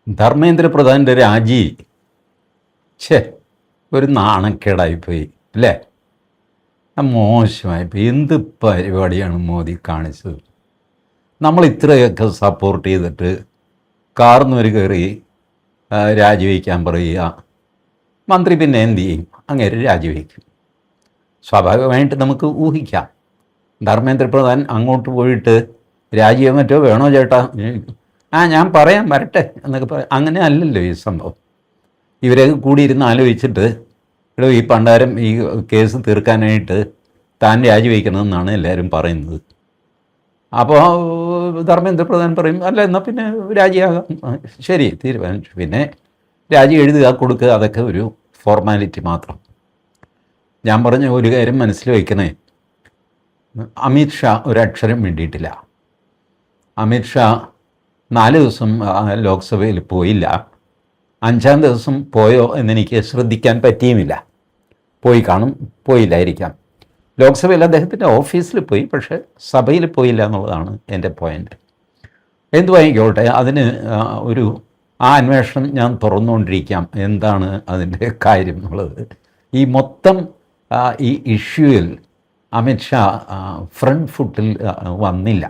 ധർമ്മേന്ദ്ര പ്രധാൻ്റെ രാജി ഛേ ഒരു നാണക്കേടായിപ്പോയി അല്ലേ? മോശമായിപ്പോയി. എന്ത് പരിപാടിയാണ് മോദി കാണിച്ചത്? നമ്മൾ ഇത്രയൊക്കെ സപ്പോർട്ട് ചെയ്തിട്ട് കാർന്നൂര് കയറി രാജിവെക്കാൻ പറയുക. മന്ത്രി പിന്നെ എന്തു ചെയ്യും? അങ്ങേര് രാജിവെക്കും. സ്വാഭാവികമായിട്ട് നമുക്ക് ഊഹിക്കാം. ധർമ്മേന്ദ്ര പ്രധാൻ അങ്ങോട്ട് പോയിട്ട് രാജിയോ മറ്റോ വേണോ ചേട്ടാ, ഞാൻ പറയാം വരട്ടെ എന്നൊക്കെ പറയാം. അങ്ങനെ അല്ലല്ലോ ഈ സംഭവം. ഇവരെ കൂടിയിരുന്ന് ആലോചിച്ചിട്ട് ഈ പണ്ടാരം ഈ കേസ് തീർക്കാനായിട്ട് താൻ രാജിവെക്കണമെന്നാണ് എല്ലാവരും പറയുന്നത്. അപ്പോൾ ധർമ്മേന്ദ്ര പ്രധാൻ പറയും അല്ല എന്നാൽ പിന്നെ രാജിയാകാം. ശരി, തീരുമാനിച്ചു. പിന്നെ രാജി എഴുതുക, കൊടുക്കുക, അതൊക്കെ ഒരു ഫോർമാലിറ്റി മാത്രം. ഞാൻ പറഞ്ഞ ഒരു കാര്യം മനസ്സിൽ വയ്ക്കണേ, അമിത് ഷാ ഒരക്ഷരം വേണ്ടിയിട്ടില്ല. അമിത് ഷാ 4 ദിവസം ലോക്സഭയിൽ പോയില്ല. 5-ാം ദിവസം പോയോ എന്നെനിക്ക് ശ്രദ്ധിക്കാൻ പറ്റിയുമില്ല. പോയി കാണും, പോയില്ലായിരിക്കാം. ലോക്സഭയിൽ അദ്ദേഹത്തിൻ്റെ ഓഫീസിൽ പോയി, പക്ഷേ സഭയിൽ പോയില്ല എന്നുള്ളതാണ് എൻ്റെ പോയിൻ്റ്. എന്തുവായിക്കോട്ടെ, അതിന് ഒരു അന്വേഷണം ഞാൻ തുറന്നുകൊണ്ടിരിക്കാം, എന്താണ് അതിൻ്റെ കാര്യം എന്നുള്ളത്. ഈ മൊത്തം ഈ ഇഷ്യൂവിൽ അമിത് ഷാ ഫ്രണ്ട് ഫുട്ടിൽ വന്നില്ല.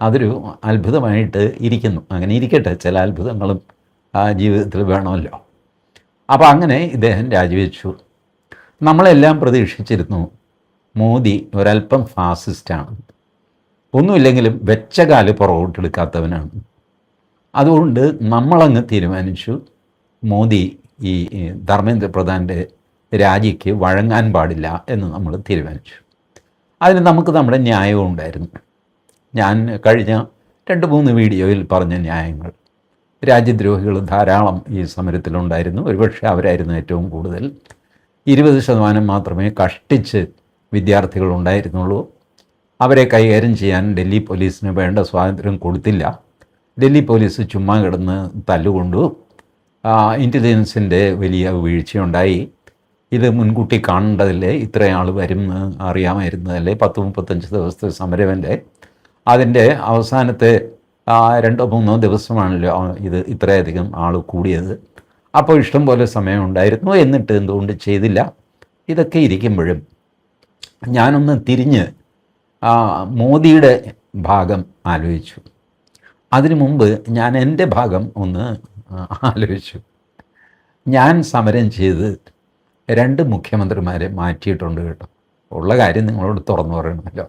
അതൊരു അത്ഭുതമായിട്ട് ഇരിക്കുന്നു. അങ്ങനെ ഇരിക്കട്ടെ, ചില അത്ഭുതങ്ങളും ജീവിതത്തിൽ വേണമല്ലോ. അപ്പോൾ അങ്ങനെ ഇദ്ദേഹം രാജിവെച്ചു. നമ്മളെല്ലാം പ്രതീക്ഷിച്ചിരുന്നു മോദി ഒരല്പം ഫാസിസ്റ്റാണ്, ഒന്നുമില്ലെങ്കിലും വെച്ച കാല് പുറകോട്ടെടുക്കാത്തവനാണ്. അതുകൊണ്ട് നമ്മളങ്ങ് തീരുമാനിച്ചു മോദി ഈ ധർമ്മേന്ദ്ര പ്രധാൻ്റെ രാജിക്ക് വഴങ്ങാൻ പാടില്ല എന്ന് നമ്മൾ തീരുമാനിച്ചു. അതിന് നമുക്ക് നമ്മുടെ ന്യായവും ഉണ്ടായിരുന്നു. ഞാൻ കഴിഞ്ഞ 2-3 വീഡിയോയിൽ പറഞ്ഞ ന്യായങ്ങൾ. രാജ്യദ്രോഹികൾ ധാരാളം ഈ സമരത്തിലുണ്ടായിരുന്നു. ഒരുപക്ഷെ അവരായിരുന്നു ഏറ്റവും കൂടുതൽ. 20% മാത്രമേ കഷ്ടിച്ച് വിദ്യാർത്ഥികളുണ്ടായിരുന്നുള്ളൂ. അവരെ കൈകാര്യം ചെയ്യാൻ ഡൽഹി പോലീസിന് വേണ്ട സ്വാതന്ത്ര്യം കൊടുത്തില്ല. ഡൽഹി പോലീസ് ചുമ്മാ കിടന്ന് തല്ലുകൊണ്ടു. ഇൻ്റലിജൻസിൻ്റെ വലിയ വീഴ്ചയുണ്ടായി. ഇത് മുൻകൂട്ടി കാണേണ്ടതല്ലേ, ഇത്രയാൾ വരുമെന്ന് അറിയാമായിരുന്നതല്ലേ? 10-35 ദിവസത്തെ സമരമല്ലേ? അതിൻ്റെ അവസാനത്തെ 2-3 ദിവസമാണല്ലോ ഇത് ഇത്രയധികം ആൾ കൂടിയത്. അപ്പോൾ ഇഷ്ടം പോലെ സമയമുണ്ടായിരുന്നു. എന്നിട്ട് എന്തുകൊണ്ട് ചെയ്തില്ല? ഇതൊക്കെ ഇരിക്കുമ്പോഴും ഞാനൊന്ന് തിരിഞ്ഞ് മോദിയുടെ ഭാഗം ആലോചിച്ചു. അതിനു മുമ്പ് ഞാൻ എൻ്റെ ഭാഗം ഒന്ന് ആലോചിച്ചു. ഞാൻ സമരം ചെയ്ത് 2 മുഖ്യമന്ത്രിമാരെ മാറ്റിയിട്ടുണ്ട് കേട്ടോ. ഉള്ള കാര്യം നിങ്ങളോട് തുറന്നു പറയണമല്ലോ.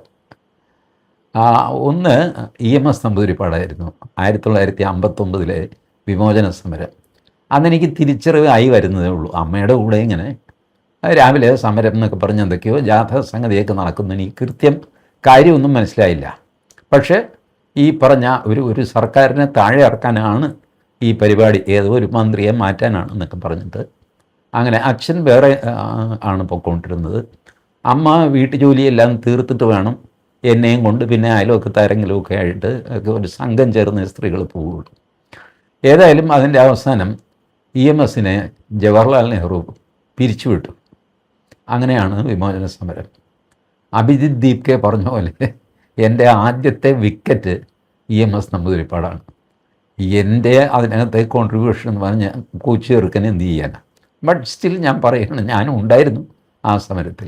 ഒന്ന് EMS നമ്പൂതിരിപ്പാടായിരുന്നു. 1959 വിമോചന സമരം. അന്നെനിക്ക് തിരിച്ചറിവായി വരുന്നതേ ഉള്ളൂ. അമ്മയുടെ കൂടെ ഇങ്ങനെ രാവിലെ സമരം എന്നൊക്കെ പറഞ്ഞ് എന്തൊക്കെയോ ജാഥ സംഗതിയൊക്കെ നടക്കുന്നു. എനിക്ക് കൃത്യം കാര്യമൊന്നും മനസ്സിലായില്ല. പക്ഷേ ഈ പറഞ്ഞ ഒരു സർക്കാരിനെ താഴെ ഇറക്കാനാണ് ഈ പരിപാടി, ഏതോ ഒരു മന്ത്രിയെ മാറ്റാനാണ് എന്നൊക്കെ പറഞ്ഞിട്ട് അങ്ങനെ അച്ഛൻ വേറെ ആണ് പൊയ്ക്കൊണ്ടിരുന്നത്. അമ്മ വീട്ടുജോലിയെല്ലാം തീർത്തിട്ട് വേണം എന്നെയും കൊണ്ട് പിന്നെ അയലൊക്കത്തെ ആരെങ്കിലുമൊക്കെ ആയിട്ട് ഒരു സംഘം ചേർന്ന് സ്ത്രീകൾ പോവുള്ളൂ. ഏതായാലും അതിൻ്റെ അവസാനം EMSനെ ജവഹർലാൽ നെഹ്റു പിരിച്ചുവിട്ടു. അങ്ങനെയാണ് വിമോചന സമരം. അഭിജിത് ദീപ്കെ പറഞ്ഞ പോലെ എൻ്റെ ആദ്യത്തെ വിക്കറ്റ് EMS നമ്പൂതിരിപ്പാടാണ്. എൻ്റെ അതിനകത്തെ കോൺട്രിബ്യൂഷൻ എന്ന് പറഞ്ഞാൽ കൊച്ചു ചെറുക്കൻ എന്ത് ചെയ്യാനാണ്? ബട്ട് സ്റ്റിൽ ഞാൻ പറയുകയാണ്, ഞാനും ഉണ്ടായിരുന്നു ആ സമരത്തിൽ.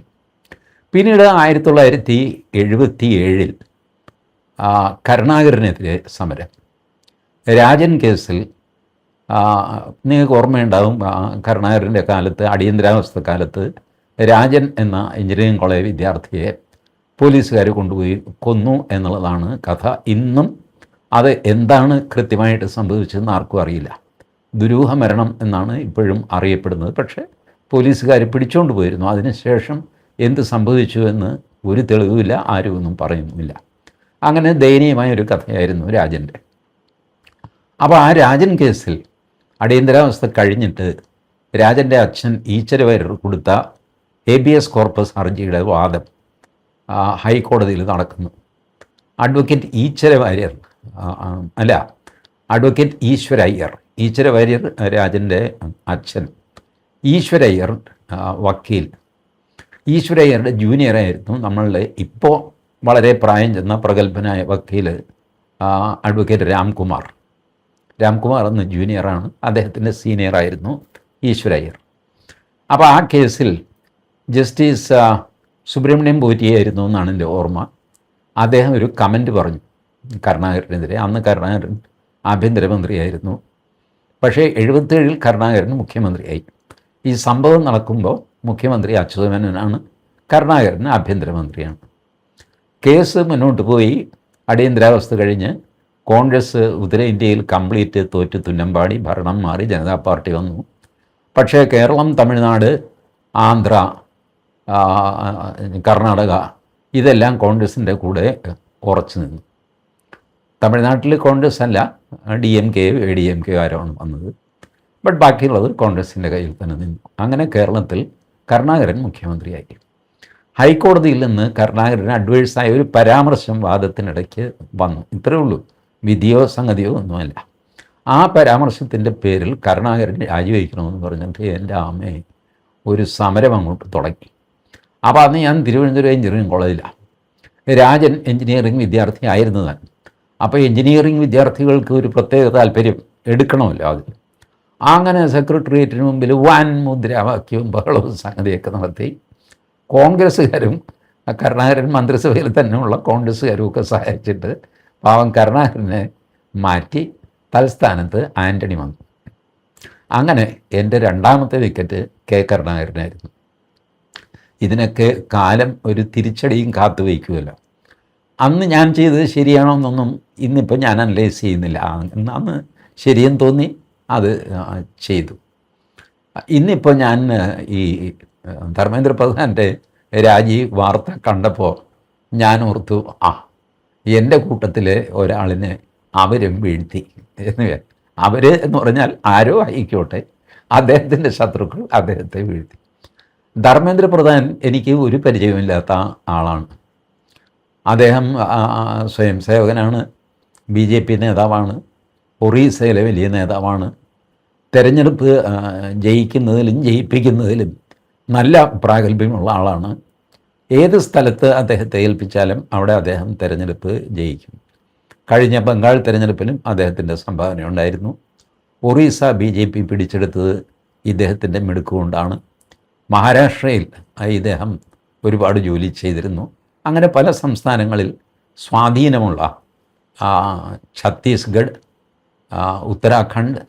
പിന്നീട് 1977 കരുണാകരനെതിരെ സമരം. രാജൻ കേസിൽ നിങ്ങൾക്ക് ഓർമ്മയുണ്ടാവും, കരുണാകരൻ്റെ കാലത്ത്, അടിയന്തരാവസ്ഥ കാലത്ത് രാജൻ എന്ന എഞ്ചിനീയറിംഗ് കോളേജ് വിദ്യാർത്ഥിയെ പോലീസുകാർ കൊണ്ടുപോയി കൊന്നു എന്നുള്ളതാണ് കഥ. ഇന്നും അത് എന്താണ് കൃത്യമായിട്ട് സംഭവിച്ചതെന്ന് ആർക്കും അറിയില്ല. ദുരൂഹ മരണം എന്നാണ് ഇപ്പോഴും അറിയപ്പെടുന്നത്. പക്ഷേ പോലീസുകാർ പിടിച്ചുകൊണ്ട് പോയിരുന്നു. അതിനുശേഷം എന്ത് സംഭവിച്ചു എന്ന് ഒരു തെളിവുമില്ല, ആരും ഒന്നും പറയുന്നുമില്ല. അങ്ങനെ ദയനീയമായൊരു കഥയായിരുന്നു രാജൻ്റെ. അപ്പോൾ ആ രാജൻ കേസിൽ അടിയന്തരാവസ്ഥ കഴിഞ്ഞിട്ട് രാജൻ്റെ അച്ഛൻ ഈശ്വരവാര്യർ കൊടുത്ത ഹേബിയസ് കോർപ്പസ് ഹർജിയുടെ വാദം ഹൈക്കോടതിയിൽ നടക്കുന്നു. അഡ്വക്കേറ്റ് അഡ്വക്കേറ്റ് ഈശ്വരയ്യർ, ഈശ്വരവാര്യർ രാജൻ്റെ അച്ഛൻ, ഈശ്വരയ്യർ വക്കീൽ. ഈശ്വരയ്യരുടെ ജൂനിയറായിരുന്നു നമ്മളുടെ ഇപ്പോൾ വളരെ പ്രായം ചെന്ന പ്രഗത്ഭനായ വക്കീൽ അഡ്വക്കേറ്റ് രാംകുമാർ. രാംകുമാർ എന്ന് ജൂനിയറാണ്, അദ്ദേഹത്തിൻ്റെ സീനിയറായിരുന്നു ഈശ്വരയ്യർ. അപ്പോൾ ആ കേസിൽ ജസ്റ്റിസ് സുബ്രഹ്മണ്യം പോറ്റിയായിരുന്നു എന്നാണ് എൻ്റെ ഓർമ്മ. അദ്ദേഹം ഒരു കമൻറ്റ് പറഞ്ഞു കരുണാകരനെതിരെ. അന്ന് കരുണാകരൻ ആഭ്യന്തരമന്ത്രിയായിരുന്നു. പക്ഷേ 77 കരുണാകരൻ മുഖ്യമന്ത്രിയായി. ഈ സംഭവം നടക്കുമ്പോൾ മുഖ്യമന്ത്രി അച്യുതമേനോനാണ്, കരുണാകരൻ ആഭ്യന്തരമന്ത്രിയാണ്. കേസ് മുന്നോട്ട് പോയി. അടിയന്തരാവസ്ഥ കഴിഞ്ഞ് കോൺഗ്രസ് ഉത്തരേന്ത്യയിൽ കംപ്ലീറ്റ് തോറ്റ് തുന്നമ്പാടി, ഭരണം മാറി, ജനതാ പാർട്ടി വന്നു. പക്ഷേ കേരളം, തമിഴ്നാട്, ആന്ധ്ര, കർണാടക ഇതെല്ലാം കോൺഗ്രസിൻ്റെ കൂടെ ഉറച്ചു നിന്നു. തമിഴ്നാട്ടിൽ കോൺഗ്രസ് അല്ല, DMK ADMK ആരാണ് വന്നത്. ബട്ട് ബാക്കിയുള്ളത് കോൺഗ്രസിൻ്റെ കയ്യിൽ തന്നെ നിന്നു. അങ്ങനെ കേരളത്തിൽ കരുണാകരൻ മുഖ്യമന്ത്രിയായി. ഹൈക്കോടതിയിൽ നിന്ന് കരുണാകരന് അഡ്വൈസായ ഒരു പരാമർശം വാദത്തിനിടയ്ക്ക് വന്നു. ഇത്രയേ ഉള്ളൂ, വിധിയോ സംഗതിയോ ഒന്നുമല്ല. ആ പരാമർശത്തിൻ്റെ പേരിൽ കരുണാകരൻ രാജിവെക്കണമെന്ന് പറഞ്ഞിട്ട് എൻ്റെ അമ്മയെ ഒരു സമരം അങ്ങോട്ട് തുടങ്ങി. അപ്പോൾ അന്ന് ഞാൻ തിരുവനന്തപുരം എഞ്ചിനീയറിംഗ് കോളേജിലാണ്. രാജൻ എഞ്ചിനീയറിംഗ് വിദ്യാർത്ഥി ആയിരുന്നതാണ്. അപ്പോൾ എഞ്ചിനീയറിംഗ് വിദ്യാർത്ഥികൾക്ക് ഒരു പ്രത്യേക താല്പര്യം എടുക്കണമല്ലോ അതിൽ. അങ്ങനെ സെക്രട്ടേറിയറ്റിന് മുമ്പിൽ വൻ മുദ്രാവാക്യവും ബഹളവും സംഗതിയൊക്കെ നടത്തി. കോൺഗ്രസ്സുകാരും കരുണാകരൻ മന്ത്രിസഭയിൽ തന്നെയുള്ള കോൺഗ്രസ്സുകാരും ഒക്കെ സഹായിച്ചിട്ട് പാവം കരുണാകരനെ മാറ്റി തൽസ്ഥാനത്ത് ആൻ്റണി വന്നു. അങ്ങനെ എൻ്റെ രണ്ടാമത്തെ വിക്കറ്റ് K. കരുണാകരനായിരുന്നു. ഇതിനൊക്കെ കാലം ഒരു തിരിച്ചടിയും കാത്തു വയ്ക്കുമല്ലോ. അന്ന് ഞാൻ ചെയ്തത് ശരിയാണോ എന്നൊന്നും ഇന്നിപ്പോൾ ഞാൻ അനലൈസ് ചെയ്യുന്നില്ല. അന്ന് ശരിയെന്ന് തോന്നി അത് ചെയ്തു. ഇന്നിപ്പോൾ ഞാൻ ഈ ധർമ്മേന്ദ്ര പ്രധാൻ്റെ രാജി വാർത്ത കണ്ടപ്പോൾ ഞാൻ ഓർത്തു, എൻ്റെ കൂട്ടത്തിലെ ഒരാളിനെ അവരും വീഴ്ത്തി എന്ന്. അവർ എന്ന് പറഞ്ഞാൽ ആരോ ആയിക്കോട്ടെ, അദ്ദേഹത്തിൻ്റെ ശത്രുക്കൾ അദ്ദേഹത്തെ വീഴ്ത്തി. ധർമ്മേന്ദ്ര പ്രധാൻ എനിക്ക് ഒരു പരിചയമില്ലാത്ത ആളാണ്. അദ്ദേഹം സ്വയം സേവകനാണ്, BJP നേതാവാണ്, ഒറീസയിലെ വലിയ നേതാവാണ്. തെരഞ്ഞെടുപ്പ് ജയിക്കുന്നതിലും ജയിപ്പിക്കുന്നതിലും നല്ല പ്രാഗൽഭ്യമുള്ള ആളാണ്. ഏത് സ്ഥലത്ത് അദ്ദേഹത്തെ ഏൽപ്പിച്ചാലും അവിടെ അദ്ദേഹം തെരഞ്ഞെടുപ്പ് ജയിക്കും. കഴിഞ്ഞ ബംഗാൾ തെരഞ്ഞെടുപ്പിലും അദ്ദേഹത്തിൻ്റെ സംഭാവന ഉണ്ടായിരുന്നു. ഒറീസ BJP പിടിച്ചെടുത്തത് ഇദ്ദേഹത്തിൻ്റെ മിടുക്കുകൊണ്ടാണ്. മഹാരാഷ്ട്രയിൽ ഇദ്ദേഹം ഒരുപാട് ജോലി ചെയ്തിരുന്നു. അങ്ങനെ പല സംസ്ഥാനങ്ങളിൽ സ്വാധീനമുള്ള ഛത്തീസ്ഗഡ്, ഉത്തരാഖണ്ഡ്,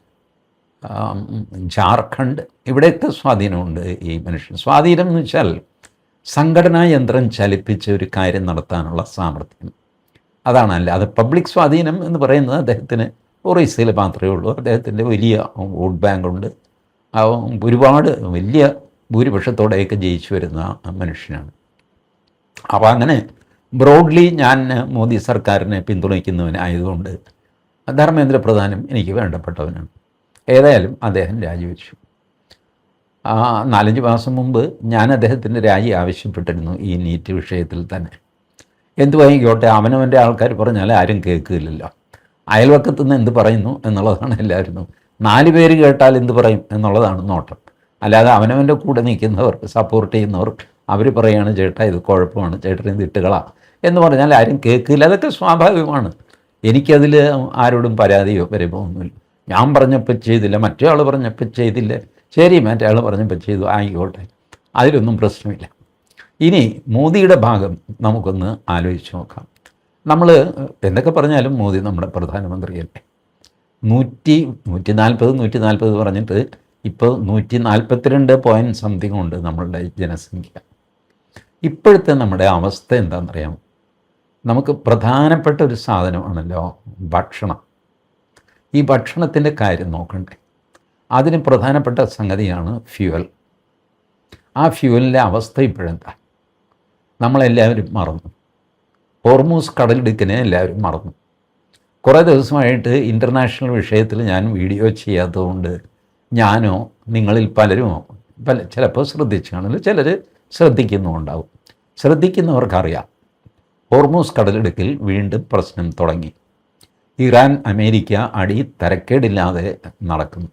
ജാർഖണ്ഡ് ഇവിടെയൊക്കെ സ്വാധീനമുണ്ട് ഈ മനുഷ്യൻ. സ്വാധീനം എന്ന് വെച്ചാൽ സംഘടനാ യന്ത്രം ചലിപ്പിച്ച് ഒരു കാര്യം നടത്താനുള്ള സാമർഥ്യം, അതാണ്. അല്ലാതെ പബ്ലിക് സ്വാധീനം എന്ന് പറയുന്നത് അദ്ദേഹത്തിന് ഒറീസയിൽ മാത്രമേ ഉള്ളൂ. അദ്ദേഹത്തിൻ്റെ വലിയ വോട്ട് ബാങ്കുണ്ട്, ഒരുപാട് വലിയ ഭൂരിപക്ഷത്തോടെയൊക്കെ ജയിച്ചു വരുന്ന മനുഷ്യനാണ്. അപ്പോൾ അങ്ങനെ ബ്രോഡ്ലി ഞാൻ മോദി സർക്കാരിനെ പിന്തുണയ്ക്കുന്നവനായതുകൊണ്ട് ധർമ്മേന്ദ്ര പ്രധാനും എനിക്ക് വേണ്ടപ്പെട്ടവനാണ്. ഏതായാലും അദ്ദേഹം രാജിവെച്ചു. 4-5 മാസം മുമ്പ് ഞാൻ അദ്ദേഹത്തിൻ്റെ രാജി ആവശ്യപ്പെട്ടിരുന്നു ഈ നീറ്റ് വിഷയത്തിൽ തന്നെ. എന്തുവായിക്കോട്ടെ, അവനവൻ്റെ ആൾക്കാർ പറഞ്ഞാൽ ആരും കേൾക്കില്ലല്ലോ. അയൽവക്കത്തു നിന്ന് എന്ത് പറയുന്നു എന്നുള്ളതാണ് എല്ലാവരും. 4 പേര് കേട്ടാൽ എന്ത് പറയും എന്നുള്ളതാണ് നോട്ടം. അല്ലാതെ അവനവൻ്റെ കൂടെ നിൽക്കുന്നവർ, സപ്പോർട്ട് ചെയ്യുന്നവർ, അവർ പറയുകയാണ് ചേട്ടാ ഇത് കുഴപ്പമാണ്, ചേട്ടൻ ഇത് ഇട്ടുകളാണ് എന്ന് പറഞ്ഞാൽ ആരും കേൾക്കില്ല. അതൊക്കെ സ്വാഭാവികമാണ്. എനിക്കതിൽ ആരോടും പരാതിയോ പരിഭവമൊന്നുമില്ല. ഞാൻ പറഞ്ഞപ്പോൾ ചെയ്തില്ല, മറ്റേ ആൾ പറഞ്ഞപ്പോൾ ചെയ്തില്ല, ശരി മറ്റേ ആൾ പറഞ്ഞപ്പോൾ ചെയ്തു, ആയിക്കോട്ടെ, അതിലൊന്നും പ്രശ്നമില്ല. ഇനി മോദിയുടെ ഭാഗം നമുക്കൊന്ന് ആലോചിച്ച് നോക്കാം. നമ്മൾ എന്തൊക്കെ പറഞ്ഞാലും മോദി നമ്മുടെ പ്രധാനമന്ത്രിയല്ലേ. 140 പറഞ്ഞിട്ട് ഇപ്പോൾ 142 ഉണ്ട് നമ്മളുടെ ജനസംഖ്യ. ഇപ്പോഴത്തെ നമ്മുടെ അവസ്ഥ എന്താണെന്നറിയാമോ? നമുക്ക് പ്രധാനപ്പെട്ട ഒരു സാധനമാണല്ലോ ഭക്ഷണം. ഈ ഭക്ഷണത്തിൻ്റെ കാര്യം നോക്കണ്ടേ? അതിന് പ്രധാനപ്പെട്ട സംഗതിയാണ് ഫ്യൂവൽ. ആ ഫ്യൂവലിൻ്റെ അവസ്ഥ ഇപ്പോഴെന്താ? നമ്മളെല്ലാവരും മറന്നു. ഹോർമൂസ് കടലിടുക്കിനെ എല്ലാവരും മറന്നു. കുറേ ദിവസമായിട്ട് ഇൻ്റർനാഷണൽ വിഷയത്തിൽ ഞാൻ വീഡിയോ ചെയ്യാത്തതുകൊണ്ട് ഞാനോ നിങ്ങളിൽ പലരുമോ ചിലപ്പോൾ ശ്രദ്ധിച്ചു കാണില്ല, ചിലർ ശ്രദ്ധിക്കുന്നുണ്ടാവും. ശ്രദ്ധിക്കുന്നവർക്കറിയാം ഹോർമൂസ് കടലിടുക്കിൽ വീണ്ടും പ്രശ്നം തുടങ്ങി. ഇറാൻ അമേരിക്ക അടി തരക്കേടില്ലാതെ നടക്കുന്നു.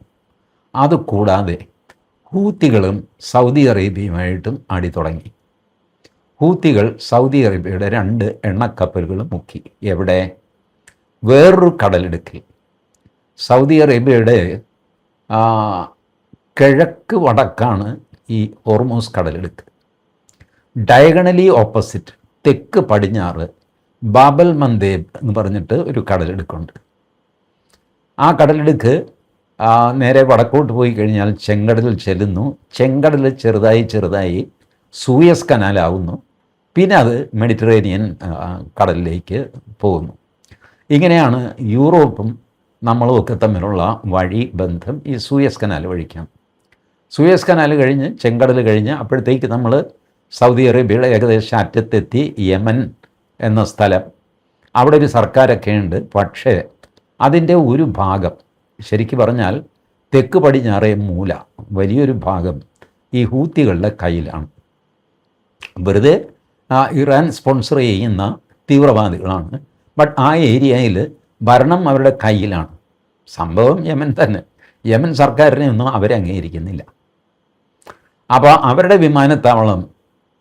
അതുകൂടാതെ ഹൂത്തികളും സൗദി അറേബ്യയുമായിട്ടും അടി തുടങ്ങി. ഹൂത്തികൾ സൗദി അറേബ്യയുടെ 2 എണ്ണക്കപ്പലുകൾ മുക്കി. എവിടെ? വേറൊരു കടലിടുക്കിൽ. സൗദി അറേബ്യയുടെ ആ, കിഴക്ക് വടക്കാണ് ഈ ഹോർമൂസ് കടലിടുക്ക്. ഡയഗണലി ഓപ്പോസിറ്റ് തെക്ക് പടിഞ്ഞാറ് ബാബൽ മന്ദേബ് എന്ന് പറഞ്ഞിട്ട് ഒരു കടലിടുക്കുണ്ട്. ആ കടലിടുക്ക് നേരെ വടക്കോട്ട് പോയി കഴിഞ്ഞാൽ ചെങ്കടലിൽ ചെല്ലുന്നു. ചെങ്കടൽ ചെറുതായി സൂയസ് കനാലാവുന്നു. പിന്നെ അത് മെഡിറ്ററേനിയൻ കടലിലേക്ക് പോകുന്നു. ഇങ്ങനെയാണ് യൂറോപ്പും നമ്മളും ഒക്കെ തമ്മിലുള്ള വഴി ബന്ധം ഈ സൂയസ് കനാൽ വഴിക്കാണ്. സൂയസ് കനാൽ കഴിഞ്ഞ് ചെങ്കടൽ കഴിഞ്ഞ് അപ്പോഴത്തേക്ക് നമ്മൾ സൗദി അറേബ്യയുടെ ഏകദേശം അറ്റത്തെത്തി. യമൻ എന്ന സ്ഥലം, അവിടെ ഒരു സർക്കാരൊക്കെ ഉണ്ട്. പക്ഷേ അതിൻ്റെ ഒരു ഭാഗം, ശരിക്കും പറഞ്ഞാൽ തെക്ക് പടിഞ്ഞാറേ മൂല, വലിയൊരു ഭാഗം ഈ ഹൂത്തികളുടെ കയ്യിലാണ്. വെറുതെ ഇറാൻ സ്പോൺസർ ചെയ്യുന്ന തീവ്രവാദികളാണ്. ബട്ട് ആ ഏരിയയിൽ ഭരണം അവരുടെ കയ്യിലാണ്. സംഭവം യമൻ തന്നെ. യമൻ സർക്കാരിനെ ഒന്നും അവരെ അംഗീകരിക്കുന്നില്ല. അപ്പോൾ അവരുടെ വിമാനത്താവളം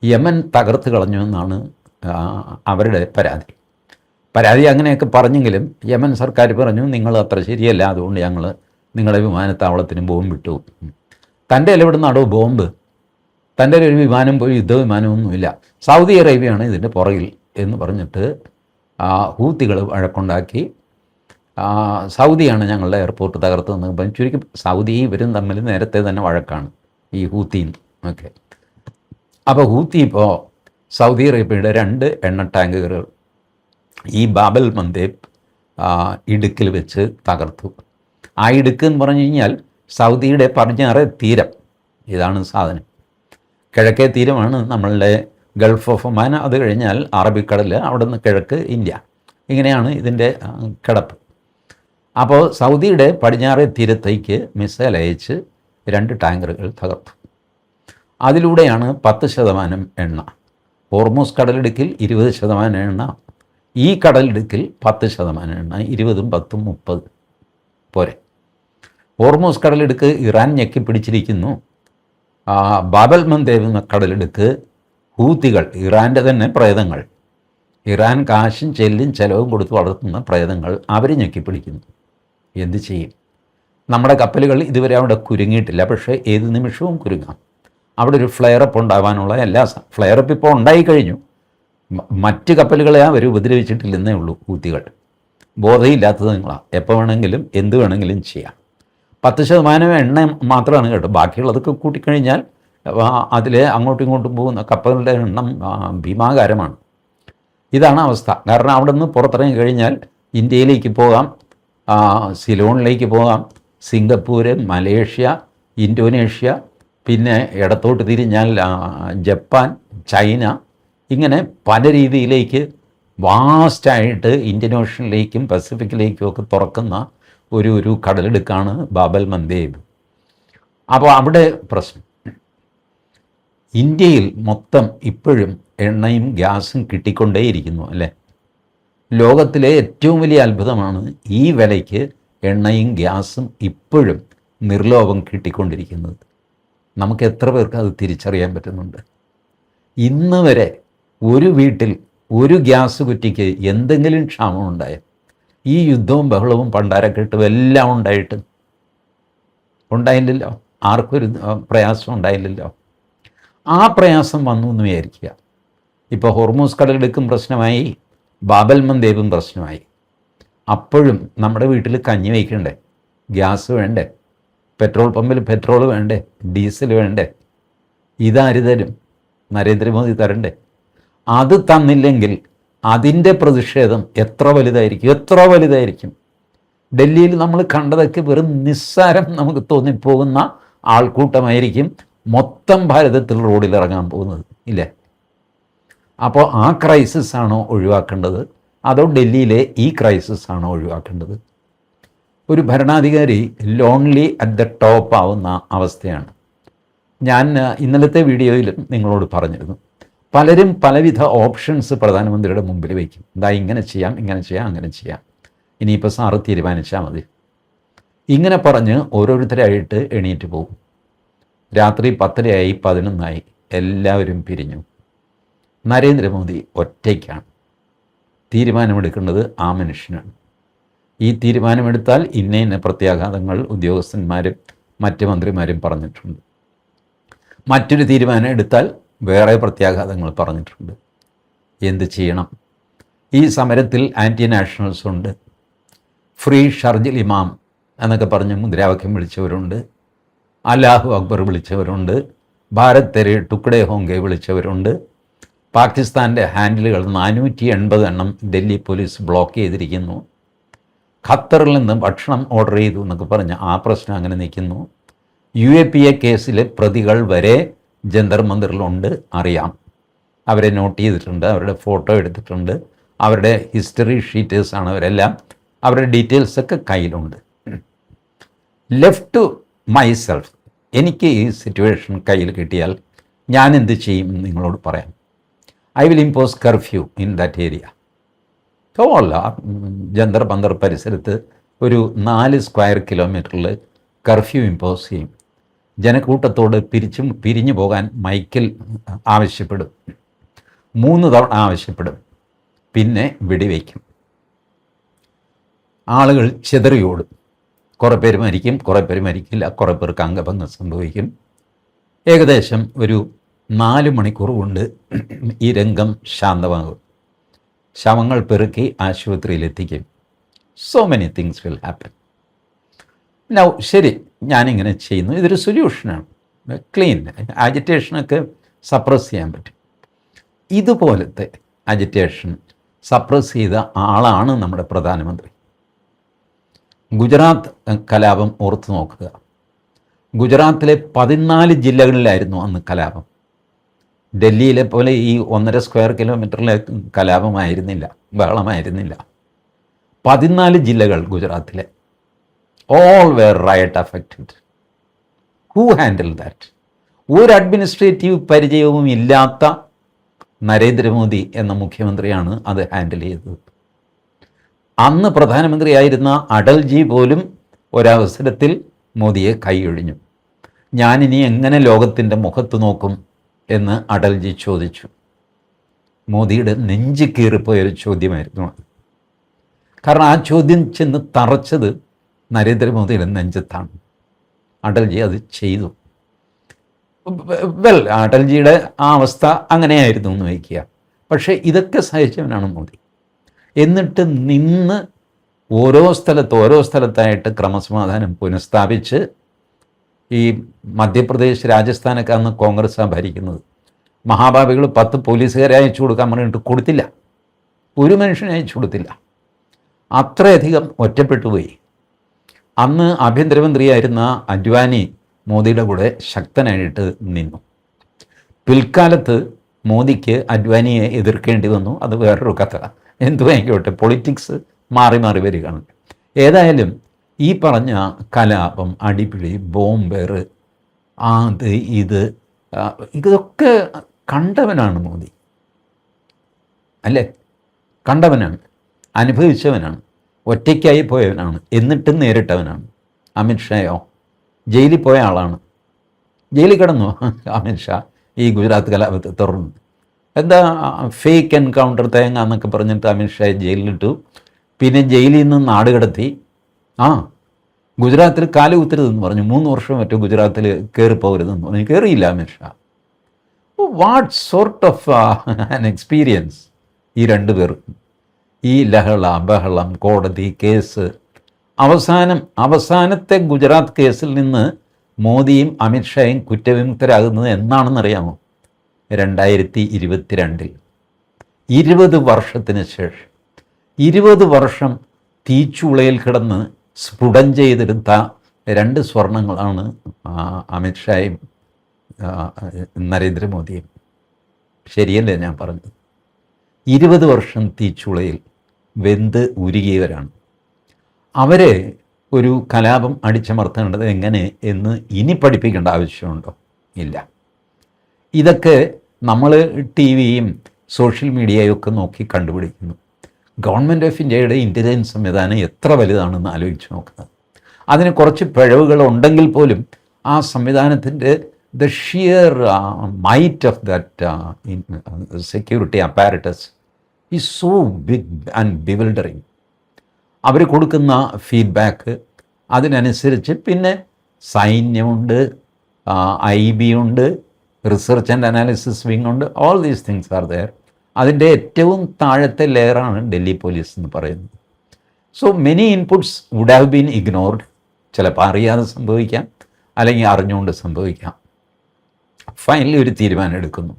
യമൻ തകർത്ത് കളഞ്ഞു എന്നാണ് അവരുടെ പരാതി. അങ്ങനെയൊക്കെ പറഞ്ഞെങ്കിലും യമൻ സർക്കാർ പറഞ്ഞു, നിങ്ങൾ അത്ര ശരിയല്ല, അതുകൊണ്ട് ഞങ്ങൾ നിങ്ങളുടെ വിമാനത്താവളത്തിന് ബോംബിട്ടു. തൻ്റെ എവിടെ നിന്നാടോ ബോംബ്? തൻ്റെ ഒരു വിമാനം പോയി യുദ്ധവിമാനമൊന്നുമില്ല, സൗദി അറേബ്യയാണ് ഇതിൻ്റെ പുറകിൽ എന്ന് പറഞ്ഞിട്ട് ഹൂത്തികൾ വഴക്കുണ്ടാക്കി. സൗദിയാണ് ഞങ്ങളുടെ എയർപോർട്ട് തകർത്തതെന്ന് പറഞ്ഞു. ചുരുക്കി സൗദി ഇവരും തമ്മിൽ നേരത്തെ തന്നെ വഴക്കാണ്, ഈ ഹൂത്തിയും ഒക്കെ. അപ്പോൾ ഹൂത്തി ഇപ്പോൾ സൗദി അറേബ്യയുടെ 2 എണ്ണ ടാങ്കുകൾ ഈ ബാബൽ മന്ദേബ് ഇടുക്കിൽ വെച്ച് തകർത്തു. ആ ഇടുക്ക് എന്ന് പറഞ്ഞു കഴിഞ്ഞാൽ സൗദിയുടെ പടിഞ്ഞാറേ തീരം. ഇതാണ് സാധനം. കിഴക്കേ തീരമാണ് നമ്മളുടെ ഗൾഫ് ഓഫ് ഒമാൻ. അത് കഴിഞ്ഞാൽ അറബിക്കടൽ, അവിടെ നിന്ന് കിഴക്ക് ഇന്ത്യ. ഇങ്ങനെയാണ് ഇതിൻ്റെ കിടപ്പ്. അപ്പോൾ സൗദിയുടെ പടിഞ്ഞാറേ തീരത്തേക്ക് മിസൈൽ അയച്ച് 2 ടാങ്കറുകൾ തകർത്തു. അതിലൂടെയാണ് 10% എണ്ണ. ഹോർമൂസ് കടലിടുക്കിൽ 20% എണ്ണ, ഈ കടലിടുക്കിൽ 10% എണ്ണ. 20ഉം 10ഉം 30 പോരെ. ഹോർമൂസ് കടലിടുക്ക് ഇറാൻ ഞെക്കി പിടിച്ചിരിക്കുന്നു. ബാബൽ മന്ദേബ് എന്ന കടലിടുക്ക് ഹൂത്തികൾ, ഇറാൻ്റെ തന്നെ പ്രേതങ്ങൾ, ഇറാൻ കാശും ചെല്ലും ചെലവും കൊടുത്ത് വളർത്തുന്ന പ്രേതങ്ങൾ, അവർ ഞെക്കിപ്പിടിക്കുന്നു. എന്ത് ചെയ്യും? നമ്മുടെ കപ്പലുകൾ ഇതുവരെ അവിടെ കുരുങ്ങിയിട്ടില്ല, പക്ഷേ ഏത് നിമിഷവും കുരുങ്ങാം. അവിടെ ഒരു ഫ്ലെയറപ്പ് ഉണ്ടാകാനുള്ള ഫ്ലെയറപ്പ് ഇപ്പോൾ ഉണ്ടായിക്കഴിഞ്ഞു. മറ്റ് കപ്പലുകളെ അവർ ഉപദ്രവിച്ചിട്ടില്ലെന്നേ ഉള്ളൂ ഹൂത്തികൾ. ബോധമില്ലാത്തത് നിങ്ങളാണ്. എപ്പോൾ വേണമെങ്കിലും എന്ത് വേണമെങ്കിലും ചെയ്യാം. 10% എണ്ണ മാത്രമാണ് കേട്ടോ. ബാക്കിയുള്ളതൊക്കെ കൂട്ടിക്കഴിഞ്ഞാൽ അതിൽ അങ്ങോട്ടും ഇങ്ങോട്ടും പോകുന്ന കപ്പലുകളുടെ എണ്ണം ഭീമാകാരമാണ്. ഇതാണ് അവസ്ഥ. കാരണം അവിടെ നിന്ന് പുറത്തിറങ്ങി കഴിഞ്ഞാൽ ഇന്ത്യയിലേക്ക് പോകാം, സിലോണിലേക്ക് പോകാം, സിംഗപ്പൂര്, മലേഷ്യ, ഇന്തോനേഷ്യ, പിന്നെ ഇടത്തോട്ട് തിരിഞ്ഞാൽ ജപ്പാൻ, ചൈന, ഇങ്ങനെ പല രീതിയിലേക്ക് വാസ്റ്റായിട്ട് ഇന്ത്യൻ ഓഷനിലേക്കും പസഫിക്കിലേക്കും ഒക്കെ തുറക്കുന്ന ഒരു കടലിടുക്കാണ് ബാബൽ മന്ദേബ്. അപ്പോൾ അവിടെ പ്രശ്നം, ഇന്ത്യയിൽ മൊത്തം ഇപ്പോഴും എണ്ണയും ഗ്യാസും കിട്ടിക്കൊണ്ടേയിരിക്കുന്നു അല്ലേ. ലോകത്തിലെ ഏറ്റവും വലിയ അത്ഭുതമാണ് ഈ വിലയ്ക്ക് എണ്ണയും ഗ്യാസും ഇപ്പോഴും നിർലോഭം കിട്ടിക്കൊണ്ടിരിക്കുന്നത്. നമുക്ക് എത്ര പേർക്ക് അത് തിരിച്ചറിയാൻ പറ്റുന്നുണ്ട്? ഇന്ന് വരെ ഒരു വീട്ടിൽ ഒരു ഗ്യാസ് കുറ്റിക്ക് എന്തെങ്കിലും ക്ഷാമം ഉണ്ടായ, ഈ യുദ്ധവും ബഹളവും പണ്ടാരക്കെട്ടും എല്ലാം ഉണ്ടായില്ലല്ലോ. ആർക്കും ഒരു പ്രയാസം ഉണ്ടായില്ലല്ലോ. ആ പ്രയാസം വന്നു എന്ന് വിചാരിക്കുക. ഇപ്പോൾ ഹോർമൂസ് കടലിടുക്കും പ്രശ്നമായി, ബാബൽ മന്ദേബും പ്രശ്നമായി. അപ്പോഴും നമ്മുടെ വീട്ടിൽ കഞ്ഞി വയ്ക്കണ്ടേ? ഗ്യാസ് വേണ്ടേ? പെട്രോൾ പമ്പിൽ പെട്രോൾ വേണ്ടേ? ഡീസൽ വേണ്ടേ? ഇതാര് തരും? നരേന്ദ്രമോദി തരണ്ടേ? അത് തന്നില്ലെങ്കിൽ അതിൻ്റെ പ്രതിഷേധം എത്ര വലുതായിരിക്കും. ഡൽഹിയിൽ നമ്മൾ കണ്ടതൊക്കെ വെറും നിസ്സാരം നമുക്ക് തോന്നിപ്പോകുന്ന ആൾക്കൂട്ടമായിരിക്കും മൊത്തം ഭാരതത്തിൽ റോഡിൽ ഇറങ്ങാൻ പോകുന്നത്, ഇല്ലേ? അപ്പോൾ ആ ക്രൈസിസ് ആണോ ഒഴിവാക്കേണ്ടത്, അതോ ഡൽഹിയിലെ ഈ ക്രൈസിസ് ആണോ ഒഴിവാക്കേണ്ടത്? ഒരു ഭരണാധികാരി ലോൺലി അറ്റ് ദ ടോപ്പ് ആവുന്ന അവസ്ഥയാണ്. ഞാൻ ഇന്നലത്തെ വീഡിയോയിലും നിങ്ങളോട് പറഞ്ഞിരുന്നു, പലരും പലവിധ ഓപ്ഷൻസ് പ്രധാനമന്ത്രിയുടെ മുമ്പിൽ വയ്ക്കും. ഇങ്ങനെ ചെയ്യാം, അങ്ങനെ ചെയ്യാം, ഇനിയിപ്പോൾ സാറ് തീരുമാനിച്ചാൽ മതി. ഇങ്ങനെ പറഞ്ഞ് ഓരോരുത്തരായിട്ട് എണീറ്റ് പോകും. രാത്രി 10:30 11 എല്ലാവരും പിരിഞ്ഞു. നരേന്ദ്രമോദി ഒറ്റയ്ക്കാണ്. തീരുമാനമെടുക്കേണ്ടത് ആ മനുഷ്യനാണ്. ഈ തീരുമാനമെടുത്താൽ ഇന്ന ഇന്ന പ്രത്യാഘാതങ്ങൾ ഉദ്യോഗസ്ഥന്മാരും മറ്റ് മന്ത്രിമാരും പറഞ്ഞിട്ടുണ്ട്. മറ്റൊരു തീരുമാനം എടുത്താൽ വേറെ പ്രത്യാഘാതങ്ങൾ പറഞ്ഞിട്ടുണ്ട്. എന്ത് ചെയ്യണം? ഈ സമരത്തിൽ ആൻറ്റി നാഷണൽസ് ഉണ്ട്, ഫ്രീ ഷർജിൽ ഇമാം എന്നൊക്കെ പറഞ്ഞ് മുദ്രാവാക്യം വിളിച്ചവരുണ്ട്, അല്ലാഹു അക്ബർ വിളിച്ചവരുണ്ട്, ഭാരത് തെരെ ടുക്കഡെ ഹോങ്കെ വിളിച്ചവരുണ്ട്. പാകിസ്ഥാൻ്റെ ഹാൻഡിലുകൾ 480 എണ്ണം ഡൽഹി പോലീസ് ബ്ലോക്ക് ചെയ്തിരിക്കുന്നു. ഖത്തറിൽ നിന്ന് ഭക്ഷണം ഓർഡർ ചെയ്തു എന്നൊക്കെ പറഞ്ഞ് ആ പ്രശ്നം അങ്ങനെ നിൽക്കുന്നു. UAPA കേസിലെ പ്രതികൾ വരെ ജന്തർ മന്ദിറിലുണ്ട്, അറിയാം. അവരെ നോട്ട് ചെയ്തിട്ടുണ്ട്, അവരുടെ ഫോട്ടോ എടുത്തിട്ടുണ്ട്, അവരുടെ ഹിസ്റ്ററി ഷീറ്റേഴ്സാണ് അവരെല്ലാം, അവരുടെ ഡീറ്റെയിൽസൊക്കെ കയ്യിലുണ്ട്. ലെഫ്റ്റ് ടു മൈസെൽഫ്, എനിക്ക് ഈ സിറ്റുവേഷൻ കയ്യിൽ കിട്ടിയാൽ ഞാൻ എന്ത് ചെയ്യും നിങ്ങളോട് പറയാം. I will impose curfew in that area. അല്ല, ജന്തർ മന്ദർ പരിസരത്ത് ഒരു 4 സ്ക്വയർ കിലോമീറ്ററിൽ കർഫ്യൂ ഇമ്പോസ് ചെയ്യും. ജനക്കൂട്ടത്തോട് പിരിഞ്ഞു പോകാൻ മൈക്കിൽ ആവശ്യപ്പെടും, 3 തവണ ആവശ്യപ്പെടും, പിന്നെ വെടിവയ്ക്കും. ആളുകൾ ചെതറിയോടും. കുറേ പേര് മരിക്കും, കുറേ പേര് മരിക്കില്ല, കുറേ പേർക്ക് അംഗഭംഗം സംഭവിക്കും. ഏകദേശം ഒരു 4 മണിക്കൂർ കൊണ്ട് ഈ രംഗം ശാന്തമാകും. ശവങ്ങൾ പെറുക്കി ആശുപത്രിയിലെത്തിക്കും. So many things will happen. Now ശരി, ഞാനിങ്ങനെ ചെയ്യുന്നു, ഇതൊരു സൊല്യൂഷനാണ്, ക്ലീൻ. അജിറ്റേഷനൊക്കെ സപ്രസ് ചെയ്യാൻ പറ്റും. ഇതുപോലത്തെ അജിറ്റേഷൻ സപ്രസ് ചെയ്ത ആളാണ് നമ്മുടെ പ്രധാനമന്ത്രി. ഗുജറാത്ത് കലാപം ഓർത്തു നോക്കുക. ഗുജറാത്തിലെ 14 ജില്ലകളിലായിരുന്നു അന്ന് കലാപം. ഡൽഹിയിലെ പോലെ ഈ 1.5 സ്ക്വയർ കിലോമീറ്ററിലെ കലാപമായിരുന്നില്ല, ബഹളമായിരുന്നില്ല. 14 ജില്ലകൾ ഗുജറാത്തിലെ. All where riot affected. Who handle that? ഒരു അഡ്മിനിസ്ട്രേറ്റീവ് പരിചയവും ഇല്ലാത്ത നരേന്ദ്രമോദി എന്ന മുഖ്യമന്ത്രിയാണ് അത് ഹാൻഡിൽ ചെയ്തത്. അന്ന് പ്രധാനമന്ത്രിയായിരുന്ന അടൽജി പോലും ഒരവസരത്തിൽ മോദിയെ കൈയൊഴിഞ്ഞു. ഞാനിനി എങ്ങനെ ലോകത്തിൻ്റെ മുഖത്ത് നോക്കും എന്ന് അടൽജി ചോദിച്ചു. മോദിയുടെ നെഞ്ച് കീറിപ്പോയൊരു ചോദ്യമായിരുന്നു അത്. കാരണം ആ ചോദ്യം ചെന്ന് തറച്ചത് നരേന്ദ്രമോദിയുടെ നെഞ്ചത്താണ്. അടൽജി അത് ചെയ്തു. വെൽ, അടൽജിയുടെ ആ അവസ്ഥ അങ്ങനെയായിരുന്നു എന്ന് വയ്ക്കുക. പക്ഷേ ഇതൊക്കെ സഹിച്ചവനാണ് മോദി. എന്നിട്ട് നിന്ന് ഓരോ സ്ഥലത്തായിട്ട് ക്രമസമാധാനം പുനഃസ്ഥാപിച്ച്, ഈ മധ്യപ്രദേശ് രാജസ്ഥാനൊക്കെ അന്ന് കോൺഗ്രസ്സാണ് ഭരിക്കുന്നത്. മഹാഭാവികൾ 10 പോലീസുകാരെ അയച്ചു കൊടുക്കാൻ പറഞ്ഞിട്ട് കൊടുത്തില്ല, ഒരു മനുഷ്യനെ അയച്ചു കൊടുത്തില്ല. അത്രയധികം ഒറ്റപ്പെട്ടു പോയി. അന്ന് ആഭ്യന്തരമന്ത്രിയായിരുന്ന അദ്വാനി മോദിയുടെ കൂടെ ശക്തനായിട്ട് നിന്നു. പിൽക്കാലത്ത് മോദിക്ക് അദ്വാനിയെ എതിർക്കേണ്ടി വന്നു. അത് വേറൊരു കഥ. എന്തുവായിക്കോട്ടെ, പൊളിറ്റിക്സ് മാറി മാറി വരികയാണ്. ഏതായാലും ഈ പറഞ്ഞ കലാപം, അടിപിടി, ബോംബേറ്, അത് ഇതൊക്കെ കണ്ടവനാണ് മോദി, അല്ലേ? കണ്ടവനാണ്, അനുഭവിച്ചവനാണ്, ഒറ്റയ്ക്കായി പോയവനാണ്, എന്നിട്ടും നേരിട്ടവനാണ്. അമിത്ഷായോ ജയിലിൽ പോയ ആളാണ്. ജയിലിൽ കിടന്നു അമിത്ഷാ ഈ ഗുജറാത്ത് കലാപത്തെ തുടർന്ന്. എന്താ ഫേക്ക് എൻകൗണ്ടർ തേങ്ങ എന്നൊക്കെ പറഞ്ഞിട്ട് അമിത്ഷായെ ജയിലിലിട്ടു. പിന്നെ ജയിലിൽ നിന്ന് നാട് കടത്തി. ഗുജറാത്തിൽ കാല് കുത്തരുതെന്ന് പറഞ്ഞു. 3 വർഷം മറ്റോ ഗുജറാത്തിൽ കയറിപ്പോകരുതെന്ന് പറഞ്ഞു. കയറിയില്ല Amit Shah. What sort of an experience ഈ 2 പേർ. ഈ ലഹള, ബഹളം, കോടതി കേസ്. അവസാനത്തെ ഗുജറാത്ത് കേസിൽ നിന്ന് മോദിയും അമിത്ഷായും കുറ്റവിമുക്തരാകുന്നത് എന്നാണെന്നറിയാമോ? 2022. 20 വർഷത്തിന് ശേഷം. 20 വർഷം തീച്ചുളയിൽ കിടന്ന് സ്ഫുടം ചെയ്തെടുത്ത 2 സ്വർണങ്ങളാണ് അമിത്ഷായും നരേന്ദ്രമോദിയും. ശരിയല്ലേ ഞാൻ പറഞ്ഞത്? 20 വർഷം തീച്ചുളയിൽ വെന്ത് ഉരുകിയവരാണ്. അവരെ ഒരു കലാപം അടിച്ചമർത്തേണ്ടത് എങ്ങനെ എന്ന് ഇനി പഠിപ്പിക്കേണ്ട ആവശ്യമുണ്ടോ? ഇല്ല. ഇതൊക്കെ നമ്മൾ TV-യും സോഷ്യൽ മീഡിയയും ഒക്കെ നോക്കി കണ്ടുപിടിക്കുന്നു. ഗവൺമെൻറ് ഓഫ് ഇന്ത്യയുടെ ഇൻ്റലിജൻസ് സംവിധാനം എത്ര വലുതാണെന്ന് ആലോചിച്ച് നോക്കുന്നത്. അതിന് കുറച്ച് പിഴവുകളുണ്ടെങ്കിൽ പോലും ആ സംവിധാനത്തിൻ്റെ the sheer might of that security apparatus is so big and bewildering. അവർ കൊടുക്കുന്ന ഫീഡ്ബാക്ക് അതിനനുസരിച്ച് പിന്നെ സൈന്യമുണ്ട്, IB ഉണ്ട്, റിസർച്ച് ആൻഡ് അനാലിസിസ് വിങ് ഉണ്ട്, all these things are there. അതിൻ്റെ ഏറ്റവും താഴത്തെ ലെയറാണ് ഡൽഹി പോലീസ് എന്ന് പറയുന്നത്. So many inputs would have been ignored. ചിലപ്പോൾ അറിയാതെ സംഭവിക്കാം, അല്ലെങ്കിൽ അറിഞ്ഞുകൊണ്ട് സംഭവിക്കാം. ഫൈനലി ഒരു തീരുമാനം എടുക്കുന്നു.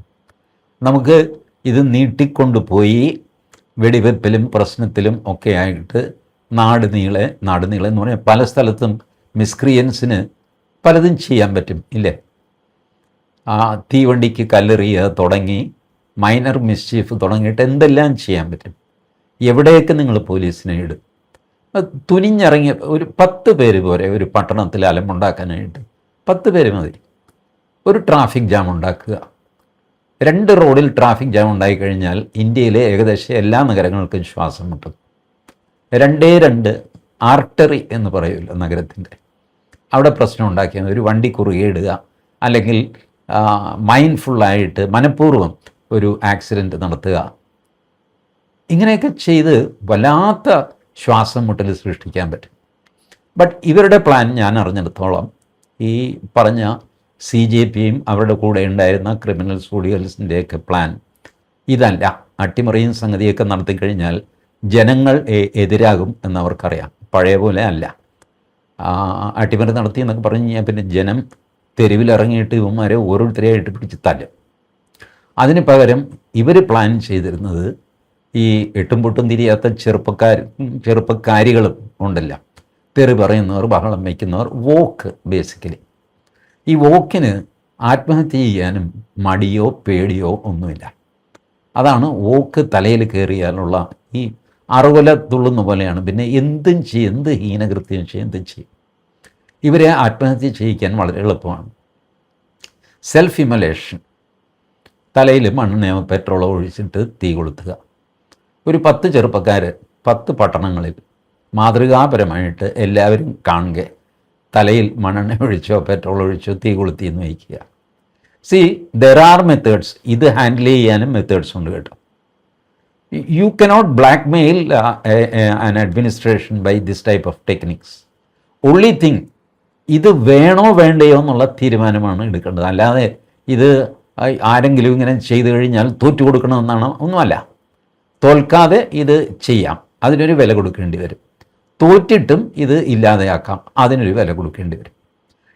നമുക്ക് ഇത് നീട്ടിക്കൊണ്ടുപോയി വെടിവെപ്പിലും പ്രശ്നത്തിലും ഒക്കെ ആയിട്ട് നാട് നീളെ എന്ന് പറഞ്ഞാൽ പല സ്ഥലത്തും മിസ്ക്രിയൻസിന് പലതും ചെയ്യാൻ പറ്റും ഇല്ലേ? തീവണ്ടിക്ക് കല്ലെറിയുക തുടങ്ങി മൈനർ മിസ്ചീഫ് തുടങ്ങിയിട്ട് എന്തെല്ലാം ചെയ്യാൻ പറ്റും. എവിടെയൊക്കെ നിങ്ങൾ പോലീസിനെ ഇടും? തുനിഞ്ഞിറങ്ങിയ ഒരു 10 പേര് പോരെ ഒരു പട്ടണത്തിൽ അലമ്പുണ്ടാക്കാനായിട്ട്? 10 പേര് മതി. ഒരു ട്രാഫിക് ജാം ഉണ്ടാക്കുക. 2 റോഡിൽ ട്രാഫിക് ജാം ഉണ്ടായിക്കഴിഞ്ഞാൽ ഇന്ത്യയിലെ ഏകദേശം എല്ലാ നഗരങ്ങൾക്കും ശ്വാസം മുട്ടും. 2 ആർട്ടറി എന്ന് പറയുമല്ലോ നഗരത്തിൻ്റെ, അവിടെ പ്രശ്നം ഉണ്ടാക്കിയാൽ ഒരു വണ്ടി കുറുകെ ഇടുക, അല്ലെങ്കിൽ മൈൻഡ്ഫുള്ളായിട്ട് മനഃപൂർവ്വം ഒരു ആക്സിഡൻറ്റ് നടത്തുക. ഇങ്ങനെയൊക്കെ ചെയ്ത് വല്ലാത്ത ശ്വാസം മുട്ടൽ സൃഷ്ടിക്കാൻ പറ്റും. ബട്ട് ഇവരുടെ പ്ലാൻ ഞാൻ അറിഞ്ഞിടത്തോളം ഈ പറഞ്ഞ CJPയും അവരുടെ കൂടെ ഉണ്ടായിരുന്ന ക്രിമിനൽ സോഡിയൽസിൻ്റെയൊക്കെ പ്ലാൻ ഇതല്ല. അട്ടിമറിയും സംഗതിയൊക്കെ നടത്തിക്കഴിഞ്ഞാൽ ജനങ്ങൾ എതിരാകും എന്നവർക്കറിയാം. പഴയ പോലെ അല്ല. അട്ടിമറി നടത്തി എന്നൊക്കെ പറഞ്ഞു കഴിഞ്ഞാൽ പിന്നെ ജനം തെരുവിലിറങ്ങിയിട്ട് ഇവന്മാരെ ഓരോരുത്തരെയായിട്ട് പിടിച്ച് തല്ലും. അതിന് പകരം ഇവർ പ്ലാൻ ചെയ്തിരുന്നത് ഈ എട്ടും പൊട്ടും തിരിയാത്ത ചെറുപ്പക്കാരികളും ഉണ്ടല്ലോ, തെറി പറയുന്നവർ, ബഹളം വയ്ക്കുന്നവർ, വോക്ക്. ബേസിക്കലി ഈ വോക്കിന് ആത്മഹത്യ ചെയ്യാനും മടിയോ പേടിയോ ഒന്നുമില്ല. അതാണ് വോക്ക് തലയിൽ കയറിയാലുള്ള ഈ അറുവല തുള്ളുന്ന പോലെയാണ്. പിന്നെ എന്തും ചെയ്യും, എന്ത് ഹീനകൃത്യം ചെയ്യും, എന്തും ചെയ്യും. ഇവരെ ആത്മഹത്യ ചെയ്യിക്കാൻ വളരെ എളുപ്പമാണ്. സെൽഫ് ഇമലേഷൻ, തലയിൽ മണ്ണെണ്ണയോ പെട്രോളോ ഒഴിച്ചിട്ട് തീ കൊളുത്തുക. ഒരു 10 ചെറുപ്പക്കാർ 10 പട്ടണങ്ങളിൽ മാതൃകാപരമായിട്ട് എല്ലാവരും കാണുക, തലയിൽ മണ്ണെണ്ണ ഒഴിച്ചോ പെട്രോൾ ഒഴിച്ചോ തീ കൊളുത്തി എന്ന് വയ്ക്കുക. There are methods. ഇത് ഹാൻഡിൽ ചെയ്യാനും മെത്തേഡ്സ് ഉണ്ട് കേട്ടോ. You cannot blackmail an administration by this type of techniques. Only thing, ഇത് വേണോ വേണ്ടയോ എന്നുള്ള തീരുമാനമാണ് എടുക്കേണ്ടത്. അല്ലാതെ ഇത് ആരെങ്കിലും ഇങ്ങനെ ചെയ്തു കഴിഞ്ഞാൽ തോറ്റു കൊടുക്കണമെന്നാണ് ഒന്നുമല്ല. തോൽക്കാതെ ഇത് ചെയ്യാം, അതിനൊരു വില കൊടുക്കേണ്ടി വരും. തോറ്റിട്ടും ഇത് ഇല്ലാതെയാക്കാം, അതിനൊരു വില കൊടുക്കേണ്ടി വരും.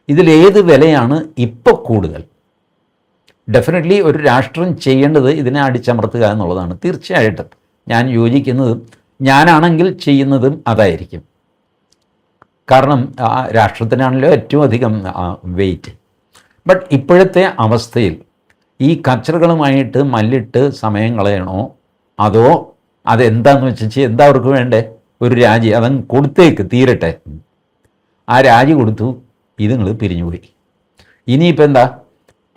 ഇതിലേത് വിലയാണ് ഇപ്പോൾ കൂടുതൽ? ഡെഫിനറ്റ്ലി ഒരു രാഷ്ട്രം ചെയ്യേണ്ടത് ഇതിനെ അടിച്ചമർത്തുക എന്നുള്ളതാണ്. തീർച്ചയായിട്ടും ഞാൻ യോജിക്കുന്നതും ഞാനാണെങ്കിൽ ചെയ്യുന്നതും അതായിരിക്കും. കാരണം രാഷ്ട്രത്തിനാണല്ലോ ഏറ്റവും അധികം വെയിറ്റ്. ബട്ട് ഇപ്പോഴത്തെ അവസ്ഥയിൽ ഈ കച്ചറകളുമായിട്ട് മല്ലിട്ട് സമയം കളയണോ, അതോ അതെന്താണെന്ന് വെച്ചാൽ എന്താ അവർക്ക് വേണ്ടേ? ഒരു രാജി അതങ്ങ് കൊടുത്തേക്ക് തീരട്ടെ. ആ രാജി കൊടുത്തു, ഇതുങ്ങൾ പിരിഞ്ഞുപോയി. ഇനിയിപ്പോൾ എന്താ?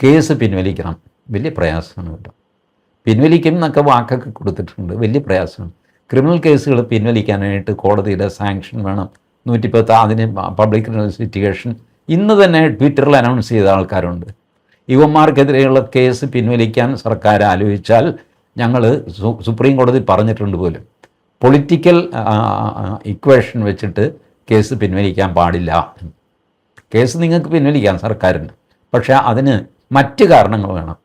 കേസ് പിൻവലിക്കണം. വലിയ പ്രയാസമാണ് കേട്ടോ. പിൻവലിക്കും എന്നൊക്കെ വാക്കൊക്കെ കൊടുത്തിട്ടുണ്ട്, വലിയ പ്രയാസമാണ്. ക്രിമിനൽ കേസുകൾ പിൻവലിക്കാനായിട്ട് കോടതിയുടെ സാങ്ഷൻ വേണം. 110 അതിന് പബ്ലിക് ഇൻവെസ്റ്റിഗേഷൻ ഇന്ന് തന്നെ ട്വിറ്ററിൽ അനൗൺസ് ചെയ്ത ആൾക്കാരുണ്ട്. ഇവന്മാർക്കെതിരെയുള്ള കേസ് പിൻവലിക്കാൻ സർക്കാർ ആലോചിച്ചാൽ ഞങ്ങൾ സുപ്രീം കോടതി പറഞ്ഞിട്ടുണ്ട് പോലും, പൊളിറ്റിക്കൽ ഇക്വേഷൻ വെച്ചിട്ട് കേസ് പിൻവലിക്കാൻ പാടില്ല. കേസ് നിങ്ങൾക്ക് പിൻവലിക്കാം സർക്കാരിന്, പക്ഷേ അതിന് മറ്റ് കാരണങ്ങൾ വേണം.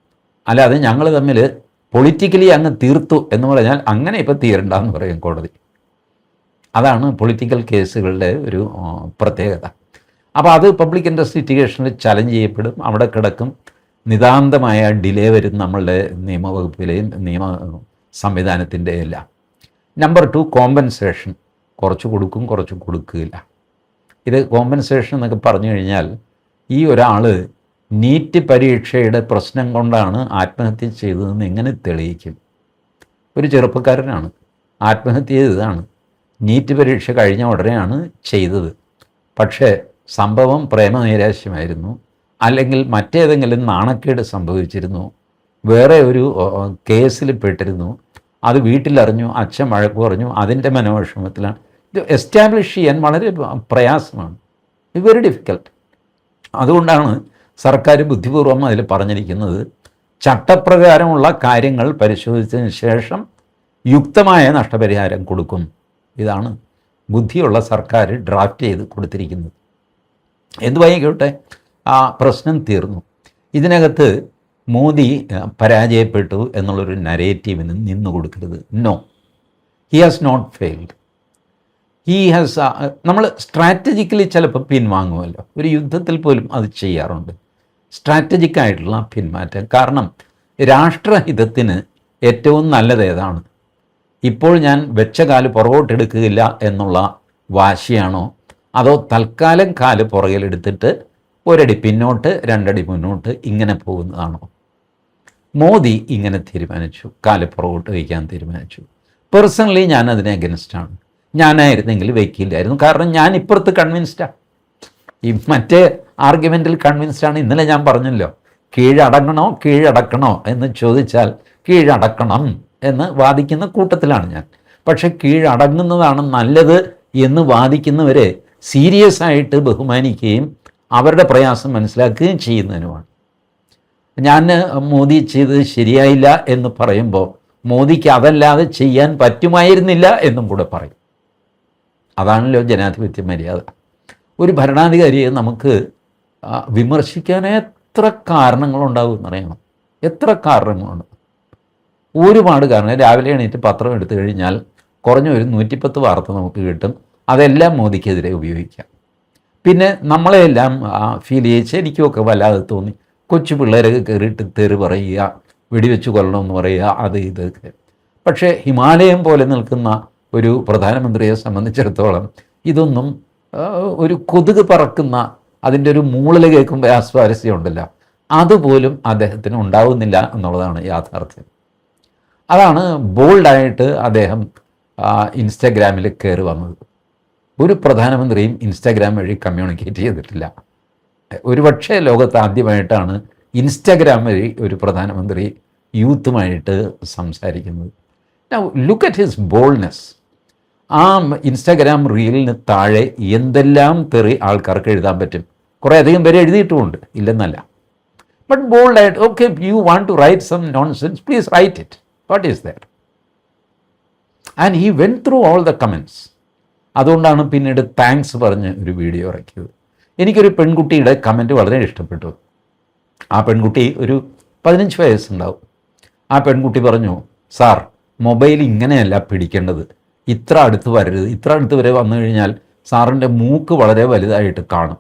അല്ലാതെ ഞങ്ങൾ തമ്മിൽ പൊളിറ്റിക്കലി അങ്ങ് തീർത്തു എന്ന് പറഞ്ഞാൽ അങ്ങനെ ഇപ്പോൾ തീരണ്ടെന്ന് പറയും കോടതി. അതാണ് പൊളിറ്റിക്കൽ കേസുകളുടെ ഒരു പ്രത്യേകത. അപ്പോൾ അത് പബ്ലിക് ഇൻവെസ്റ്റിഗേഷനിൽ ചലഞ്ച് ചെയ്യപ്പെടും, അവിടെ കിടക്കും. നിതാന്തമായ ഡിലേ വരും നമ്മളുടെ നിയമവകുപ്പിലെയും നിയമ സംവിധാനത്തിൻ്റെ എല്ലാം. Number 2, compensation. കുറച്ച് കൊടുക്കും, കുറച്ച് കൊടുക്കില്ല. ഇത് കോമ്പൻസേഷൻ എന്നൊക്കെ പറഞ്ഞു കഴിഞ്ഞാൽ ഈ ഒരാൾ നീറ്റ് പരീക്ഷയുടെ പ്രശ്നം കൊണ്ടാണ് ആത്മഹത്യ ചെയ്തതെന്ന് എങ്ങനെ തെളിയിക്കും? ഒരു ചെറുപ്പക്കാരനാണ് ആത്മഹത്യ ചെയ്തതാണ്, നീറ്റ് പരീക്ഷ കഴിഞ്ഞ ഉടനെയാണ് ചെയ്തത്. പക്ഷേ സംഭവം പ്രേമനൈരാശ്യമായിരുന്നു, അല്ലെങ്കിൽ മറ്റേതെങ്കിലും നാണക്കേട് സംഭവിച്ചിരുന്നു, വേറെ ഒരു കേസിൽ പെട്ടിരുന്നു, അത് വീട്ടിലറിഞ്ഞു, അച്ഛൻ വഴക്ക് പറഞ്ഞു, അതിൻ്റെ മനോവിഷമത്തിലാണ്. ഇത് എസ്റ്റാബ്ലിഷ് ചെയ്യാൻ വളരെ പ്രയാസമാണ്, വെരി ഡിഫിക്കൽട്ട്. അതുകൊണ്ടാണ് സർക്കാർ ബുദ്ധിപൂർവ്വം അതിൽ പറഞ്ഞിരിക്കുന്നത്, ചട്ടപ്രകാരമുള്ള കാര്യങ്ങൾ പരിശോധിച്ചതിന് ശേഷം യുക്തമായ നഷ്ടപരിഹാരം കൊടുക്കും. ഇതാണ് ബുദ്ധിയുള്ള സർക്കാർ ഡ്രാഫ്റ്റ് ചെയ്ത് കൊടുത്തിരിക്കുന്നത്. എന്തുവായിക്കോട്ടെ, ആ പ്രശ്നം തീർന്നു. ഇതിനകത്ത് മോദി പരാജയപ്പെട്ടു എന്നുള്ളൊരു നരേറ്റീവിന് നിന്നു കൊടുക്കരുത്. No, he has not failed. He has നമ്മൾ സ്ട്രാറ്റജിക്കലി ചിലപ്പോൾ പിൻവാങ്ങുമല്ലോ, ഒരു യുദ്ധത്തിൽ പോലും അത് ചെയ്യാറുണ്ട്, സ്ട്രാറ്റജിക്കായിട്ടുള്ള പിന്മാറ്റം. കാരണം രാഷ്ട്രഹിതത്തിന് ഏറ്റവും നല്ലത് ഏതാണ്? ഇപ്പോൾ ഞാൻ വെച്ച കാല് പുറകോട്ടെടുക്കുകയില്ല എന്നുള്ള വാശിയാണോ, അതോ തൽക്കാലം കാല് പുറകിലെടുത്തിട്ട് ഒരടി പിന്നോട്ട് രണ്ടടി മുന്നോട്ട് ഇങ്ങനെ പോകുന്നതാണോ? മോദി ഇങ്ങനെ തീരുമാനിച്ചു, കാല് പുറകോട്ട് വയ്ക്കാൻ തീരുമാനിച്ചു. പേഴ്സണലി ഞാൻ അതിന് അഗൻസ്റ്റാണ്. ഞാനായിരുന്നെങ്കിൽ വയ്ക്കില്ലായിരുന്നു. കാരണം ഞാൻ ഇപ്പുറത്ത് കൺവിൻസ്ഡാണ്, ഈ മറ്റേ ആർഗ്യുമെൻറ്റിൽ കൺവിൻസ്ഡാണ്. ഇന്നലെ ഞാൻ പറഞ്ഞല്ലോ, കീഴടക്കണോ എന്ന് ചോദിച്ചാൽ കീഴടക്കണം എന്ന് വാദിക്കുന്ന കൂട്ടത്തിലാണ് ഞാൻ. പക്ഷെ കീഴടങ്ങുന്നതാണ് നല്ലത് എന്ന് വാദിക്കുന്നവരെ സീരിയസ് ആയിട്ട് ബഹുമാനിക്കുകയും അവരുടെ പ്രയാസം മനസ്സിലാക്കുകയും ചെയ്യുന്നതിനുമാണ്. ഞാൻ മോദി ചെയ്തത് ശരിയായില്ല എന്ന് പറയുമ്പോൾ മോദിക്ക് അതല്ലാതെ ചെയ്യാൻ പറ്റുമായിരുന്നില്ല എന്നും കൂടെ പറയും. അതാണല്ലോ ജനാധിപത്യ മര്യാദ. ഒരു ഭരണാധികാരിയെ നമുക്ക് വിമർശിക്കാൻ എത്ര കാരണങ്ങളുണ്ടാവും എന്നറിയണം. എത്ര കാരണങ്ങളുണ്ട്, ഒരുപാട് കാരണം. രാവിലെ എണീറ്റ് പത്രം എടുത്തു കഴിഞ്ഞാൽ കുറഞ്ഞ ഒരു 110 വാർത്ത നമുക്ക് കിട്ടും. അതെല്ലാം മോദിക്കെതിരെ ഉപയോഗിക്കാം. പിന്നെ നമ്മളെല്ലാം ഫീൽ ചെയ്യിച്ച് എനിക്കുമൊക്കെ വല്ലാതെ തോന്നി. കൊച്ചു പിള്ളേരൊക്കെ കയറിയിട്ട് തെറി പറയുക, വെടിവെച്ച് കൊല്ലണമെന്ന് പറയുക, അത് ഇതൊക്കെ. പക്ഷേ ഹിമാലയം പോലെ നിൽക്കുന്ന ഒരു പ്രധാനമന്ത്രിയെ സംബന്ധിച്ചിടത്തോളം ഇതൊന്നും ഒരു കൊതുക് പറക്കുന്ന അതിൻ്റെ ഒരു മൂളൽ കേൾക്കുമ്പോൾ ആസ്വാരസ്യമുണ്ടല്ലോ, അതുപോലും അദ്ദേഹത്തിന് ഉണ്ടാവുന്നില്ല എന്നുള്ളതാണ് യാഥാർത്ഥ്യം. അതാണ് ബോൾഡായിട്ട് അദ്ദേഹം ഇൻസ്റ്റാഗ്രാമിൽ കയറി വന്നത്. ഒരു പ്രധാനമന്ത്രിയും ഇൻസ്റ്റാഗ്രാം വഴി കമ്മ്യൂണിക്കേറ്റ് ചെയ്തിട്ടില്ല. ഒരുപക്ഷെ ലോകത്ത് ആദ്യമായിട്ടാണ് ഇൻസ്റ്റാഗ്രാം വഴി ഒരു പ്രധാനമന്ത്രി യൂത്തുമായിട്ട് സംസാരിക്കുന്നത്. Look at his boldness. ആ ഇൻസ്റ്റാഗ്രാം റീലിന് താഴെ എന്തെല്ലാം തെറി ആൾക്കാർക്ക് എഴുതാൻ പറ്റും. കുറേ അധികം പേര് എഴുതിയിട്ടുമുണ്ട്, ഇല്ലെന്നല്ല. ബട്ട് ബോൾഡായിട്ട്, okay, you want to write some nonsense, please write it. What is that? And he went through all the comments. അതുകൊണ്ടാണ് പിന്നീട് താങ്ക്സ് പറഞ്ഞ് ഒരു വീഡിയോ ഇറക്കിയത്. എനിക്കൊരു പെൺകുട്ടിയുടെ കമൻറ്റ് വളരെ ഇഷ്ടപ്പെട്ടു. ആ പെൺകുട്ടി ഒരു 15 വയസ്സുണ്ടാവും. ആ പെൺകുട്ടി പറഞ്ഞു, സാർ, മൊബൈൽ ഇങ്ങനെയല്ല പിടിക്കേണ്ടത്, ഇത്ര അടുത്ത് വരരുത്, ഇത്ര അടുത്ത് വരെ വന്നു കഴിഞ്ഞാൽ സാറിൻ്റെ മൂക്ക് വളരെ വലുതായിട്ട് കാണും,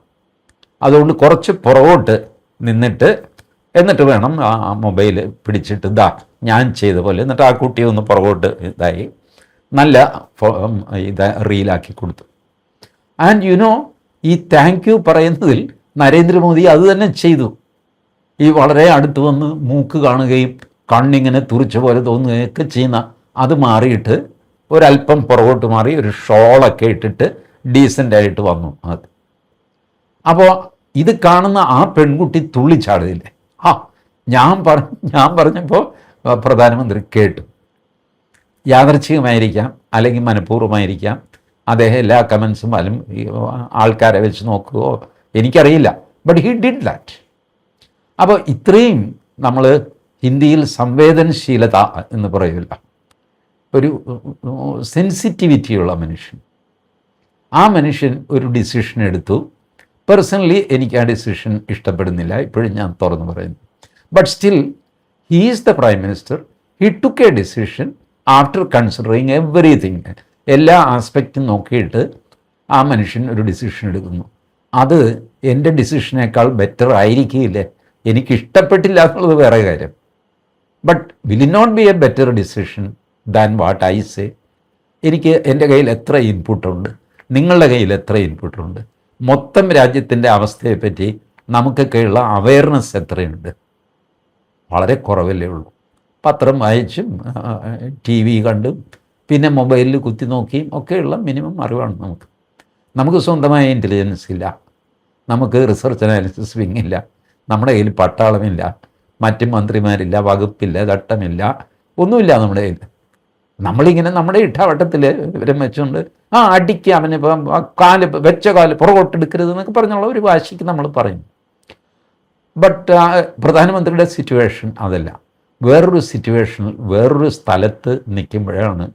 അതുകൊണ്ട് കുറച്ച് പുറകോട്ട് നിന്നിട്ട് എന്നിട്ട് വേണം ആ മൊബൈൽ പിടിച്ചിട്ട് ഇതാ ഞാൻ ചെയ്ത പോലെ. എന്നിട്ട് ആ കുട്ടിയെ ഒന്ന് പുറകോട്ട് ഇതായി നല്ല റീലാക്കി കൊടുത്തു. ആൻഡ് യു നോ, ഈ താങ്ക് യു പറയുന്നതിൽ നരേന്ദ്രമോദി അത് തന്നെ ചെയ്തു. ഈ വളരെ അടുത്ത് വന്ന് മൂക്ക് കാണുകയും കണ്ണിങ്ങനെ തുറിച്ച പോലെ തോന്നുകയൊക്കെ ചെയ്യുന്ന അത് മാറിയിട്ട് ഒരല്പം പുറകോട്ട് മാറി ഒരു ഷോളൊക്കെ ഇട്ടിട്ട് ഡീസൻ്റായിട്ട് വന്നു. അത് അപ്പോൾ ഇത് കാണുന്ന ആ പെൺകുട്ടി തുള്ളിച്ചാടുകയില്ലേ? ഞാൻ പറഞ്ഞപ്പോൾ പ്രധാനമന്ത്രി കേട്ടു. യാദർച്ഛികമായിരിക്കാം, അല്ലെങ്കിൽ മനഃപൂർവ്വമായിരിക്കാം. അദ്ദേഹം എല്ലാ കമൻസും അല്ലും ആൾക്കാരെ വെച്ച് നോക്കുകയോ എനിക്കറിയില്ല. But he did that. അപ്പോൾ ഇത്രയും നമ്മൾ ഹിന്ദിയിൽ സംവേദനശീലത എന്ന് പറയില്ല, ഒരു സെൻസിറ്റിവിറ്റിയുള്ള മനുഷ്യൻ. ആ മനുഷ്യൻ ഒരു ഡിസിഷൻ എടുത്തു. പേഴ്സണലി എനിക്ക് ആ ഡിസിഷൻ ഇഷ്ടപ്പെടുന്നില്ല, ഇപ്പോഴും ഞാൻ തുറന്നു പറയുന്നു. But still he is the prime minister. He took A decision after considering everything. എല്ലാ ആസ്പെക്റ്റും നോക്കിയിട്ട് ആ മനുഷ്യൻ ഒരു ഡിസിഷൻ എടുക്കുന്നു. അത് എൻ്റെ ഡിസിഷനേക്കാൾ ബെറ്റർ ആയിരിക്കില്ലേ? എനിക്കിഷ്ടപ്പെട്ടില്ല എന്നുള്ളത് വേറെ കാര്യം. But will it not be a better decision than what I say? എനിക്ക് എൻ്റെ കയ്യിൽ എത്ര ഇൻപുട്ടുണ്ട്, നിങ്ങളുടെ കയ്യിൽ എത്ര ഇൻപുട്ടുണ്ട്, മൊത്തം രാജ്യത്തിൻ്റെ അവസ്ഥയെപ്പറ്റി നമുക്കൊക്കെയുള്ള അവയർനെസ് എത്രയുണ്ട്? വളരെ കുറവല്ലേ ഉള്ളൂ. പത്രം വായിച്ചും ടി വി കണ്ടും പിന്നെ മൊബൈലിൽ കുത്തി നോക്കിയും ഒക്കെയുള്ള മിനിമം അറിവാണ് നമുക്ക് സ്വന്തമായ ഇൻ്റലിജൻസ് ഇല്ല, നമുക്ക് റിസർച്ച് അനാലിസിസ് വിങ് ഇല്ല, നമ്മുടെ കയ്യിൽ പട്ടാളമില്ല, മറ്റ് മന്ത്രിമാരില്ല, വകുപ്പില്ല, ഘട്ടമില്ല, ഒന്നുമില്ല നമ്മുടെ കയ്യിൽ. നമ്മളിങ്ങനെ നമ്മുടെ ഇട്ടാവട്ടത്തിൽ ഇവരെ വെച്ചുകൊണ്ട് അടിക്കുക, അവനിപ്പം വെച്ച കാല് പുറകോട്ടെടുക്കരുത് എന്നൊക്കെ പറഞ്ഞുള്ള ഒരു വാശിക്ക് നമ്മൾ പറയും. ബട്ട് പ്രധാനമന്ത്രിയുടെ സിറ്റുവേഷൻ അതല്ല. വേറൊരു സിറ്റുവേഷനിൽ വേറൊരു സ്ഥലത്ത് നിൽക്കുമ്പോഴാണ്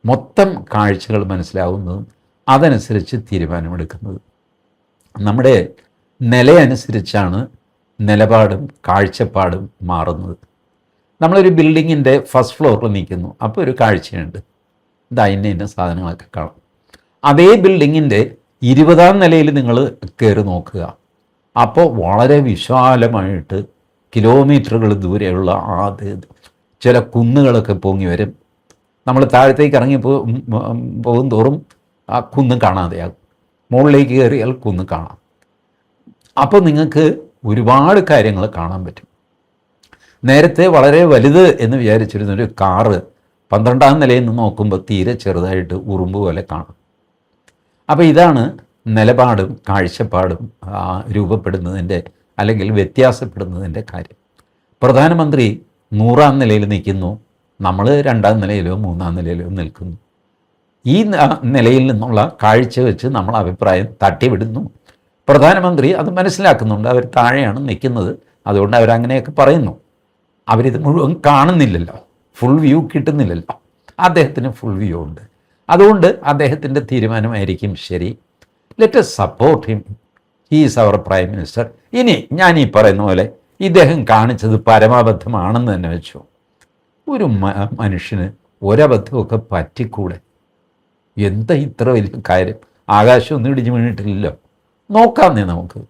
മൊത്തം കാഴ്ചകൾ മനസ്സിലാവുന്നതും അതനുസരിച്ച് തീരുമാനമെടുക്കുന്നത്. നമ്മുടെ നിലയനുസരിച്ചാണ് നിലപാടും കാഴ്ചപ്പാടും മാറുന്നത്. നമ്മളൊരു ബിൽഡിങ്ങിൻ്റെ ഫസ്റ്റ് ഫ്ലോറിൽ നിൽക്കുന്നു, അപ്പോൾ ഒരു കാഴ്ചയുണ്ട്, ഇതാ ഇന്ന സാധനങ്ങളൊക്കെ കാണാം. അതേ ബിൽഡിങ്ങിൻ്റെ 20ാം നിലയിൽ നിങ്ങൾ കയറി നോക്കുക, അപ്പോൾ വളരെ വിശാലമായിട്ട് കിലോമീറ്ററുകൾ ദൂരെയുള്ള ചില കുന്നുകളൊക്കെ പൊങ്ങി വരും. നമ്മൾ താഴത്തേക്ക് ഇറങ്ങി പോകും തോറും ആ കുന്ന് കാണാതെയാകും, മുകളിലേക്ക് കയറിയാൽ കുന്ന് കാണാം. അപ്പോൾ നിങ്ങൾക്ക് ഒരുപാട് കാര്യങ്ങൾ കാണാൻ പറ്റും. നേരത്തെ വളരെ വലുത് എന്ന് വിചാരിച്ചിരുന്നൊരു കാറ് 12ാം നിലയിൽ നിന്ന് നോക്കുമ്പോൾ തീരെ ചെറുതായിട്ട് ഉറുമ്പ് പോലെ കാണാം. അപ്പോൾ ഇതാണ് നിലപാടും കാഴ്ചപ്പാടും രൂപപ്പെടുന്നതിൻ്റെ അല്ലെങ്കിൽ വ്യത്യാസപ്പെടുന്നതിൻ്റെ കാര്യം. പ്രധാനമന്ത്രി 100ാം നിലയിൽ നിൽക്കുന്നു, നമ്മൾ 2ാം നിലയിലോ 3ാം നിലയിലോ നിൽക്കുന്നു. ഈ നിലയിൽ നിന്നുള്ള കാഴ്ച വെച്ച് നമ്മൾ അഭിപ്രായം തട്ടിവിടുന്നു. പ്രധാനമന്ത്രി അത് മനസ്സിലാക്കുന്നുണ്ട്, അവർ താഴെയാണ് നിൽക്കുന്നത്, അതുകൊണ്ട് അവരങ്ങനെയൊക്കെ പറയുന്നു. അവരിത് മുഴുവൻ കാണുന്നില്ലല്ലോ, ഫുൾ വ്യൂ കിട്ടുന്നില്ലല്ലോ. അദ്ദേഹത്തിന് ഫുൾ വ്യൂ ഉണ്ട്, അതുകൊണ്ട് അദ്ദേഹത്തിൻ്റെ തീരുമാനമായിരിക്കും ശരി. Let us support him, he is our prime minister. ഇനി ഞാൻ ഈ പറയുന്ന പോലെ ഇദ്ദേഹം കാണിച്ചത് പരമാബദ്ധമാണെന്ന് തന്നെ വെച്ചു. ഒരു മനുഷ്യന് ഒരബദ്ധമൊക്കെ പറ്റിക്കൂടെ? എന്താ ഇത്ര വലിയ കാര്യം? ആകാശമൊന്നും ഇടിഞ്ഞു വീണിട്ടില്ലല്ലോ. നോക്കാമെന്നേ നമുക്ക്.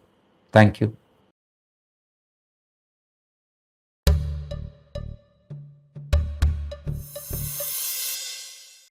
Thank you.